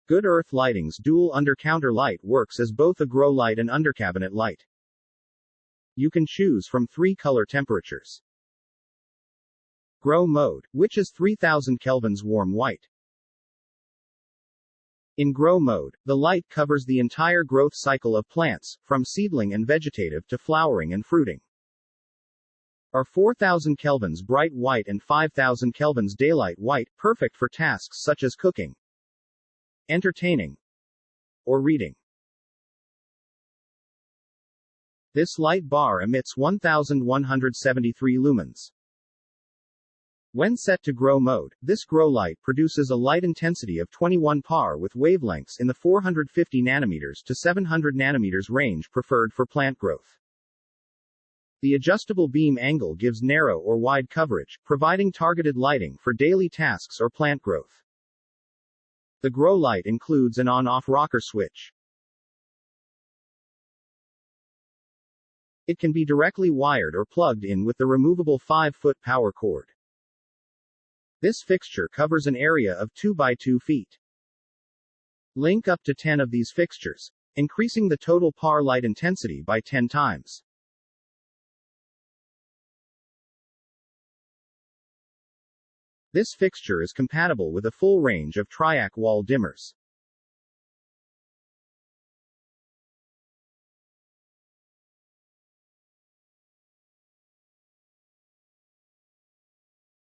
Good Earth Lighting's dual under-counter light works as both a grow light and undercabinet light. You can choose from 3 color temperatures. Grow mode, which is 3000 kelvins warm white. In grow mode, the light covers the entire growth cycle of plants, from seedling and vegetative to flowering and fruiting. Are 4000 kelvins bright white and 5000 kelvins daylight white, perfect for tasks such as cooking, entertaining, or reading. This light bar emits 1173 lumens. When set to grow mode, this grow light produces a light intensity of 21 par with wavelengths in the 450 nanometers to 700 nanometers range preferred for plant growth. The adjustable beam angle gives narrow or wide coverage, providing targeted lighting for daily tasks or plant growth. The grow light includes an on-off rocker switch. It can be directly wired or plugged in with the removable 5-foot power cord. This fixture covers an area of 2 by 2 feet. Link up to 10 of these fixtures, increasing the total par light intensity by 10 times. This fixture is compatible with a full range of triac wall dimmers.